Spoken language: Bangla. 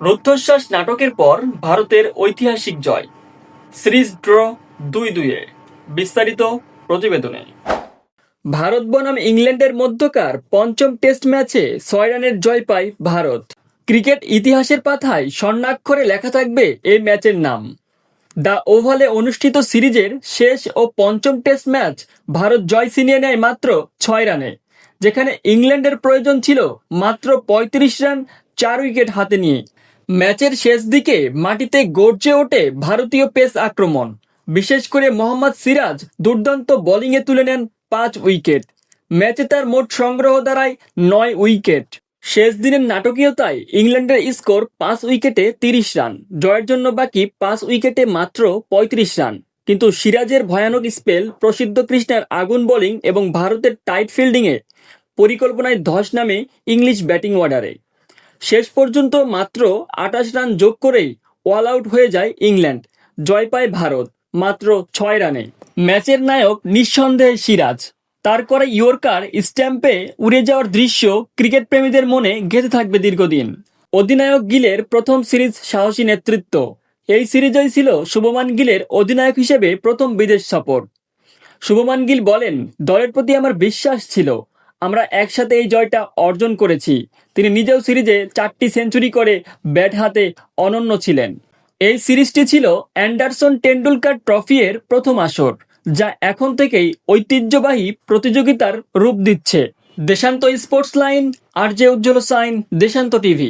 রুদ্ধশ্বাস নাটকের পর ভারতের ঐতিহাসিক জয়, সিরিজ ড্র 2-2-এ। বিস্তারিত প্রতিবেদনে। ভারত বনাম ইংল্যান্ডের মধ্যকার পঞ্চম টেস্ট ম্যাচে 6 রানের জয় পায় ভারত। ক্রিকেট ইতিহাসের পাতায় স্বর্ণাক্ষরে লেখা থাকবে এই ম্যাচের নাম। দ্য ওভালে অনুষ্ঠিত সিরিজের শেষ ও পঞ্চম টেস্ট ম্যাচ ভারত জয় ছিনিয়ে নেয় মাত্র 6 রানে, যেখানে ইংল্যান্ডের প্রয়োজন ছিল মাত্র 35 রান 4 উইকেট হাতে নিয়ে। ম্যাচের শেষ দিকে মাটিতে গর্জে ওঠে ভারতীয় পেস আক্রমণ। বিশেষ করে মোহাম্মদ সিরাজ দুর্দান্ত বোলিংয়ে তুলে নেন 5 উইকেট। ম্যাচে তার মোট সংগ্রহ দাঁড়ায় 9 উইকেট। শেষ দিনের নাটকীয়তায় ইংল্যান্ডের স্কোর 5 উইকেটে 30 রান, জয়ের জন্য বাকি 5 উইকেটে মাত্র 35 রান। কিন্তু সিরাজের ভয়ানক স্পেল, প্রসিদ্ধ কৃষ্ণার আগুন বোলিং এবং ভারতের টাইট ফিল্ডিংয়ে পরিকল্পনায় ধস নামে ইংলিশ ব্যাটিং অর্ডারে। শেষ পর্যন্ত মাত্র 28 রান যোগ করেই অল আউট হয়ে যায় ইংল্যান্ড। জয় পায় ভারত মাত্র 6 রানে। ম্যাচের নায়ক নিঃসন্দেহে সিরাজ। তার করা ইয়র্কার স্ট্যাম্পে উড়ে যাওয়ার দৃশ্য ক্রিকেট প্রেমীদের মনে গেঁথে থাকবে দীর্ঘদিন। অধিনায়ক গিলের প্রথম সিরিজ সাহসী নেতৃত্ব। এই সিরিজই ছিল শুভমান গিলের অধিনায়ক হিসেবে প্রথম বিদেশ সফর। শুভমান গিল বলেন, দলের প্রতি আমার বিশ্বাস ছিল, আমরা একসাথে এই জয়টা অর্জন করেছি। তিনি নিজেও সিরিজে 4টি সেঞ্চুরি করে ব্যাট হাতে অনন্য ছিলেন। এই সিরিজটি ছিল অ্যান্ডারসন টেন্ডুলকার ট্রফি এর প্রথম আসর, যা এখন থেকেই ঐতিহ্যবাহী প্রতিযোগিতার রূপ দিচ্ছে। দেশান্ত স্পোর্টস লাইন, আর জে উজ্জ্বল সাইন, দেশান্ত টিভি।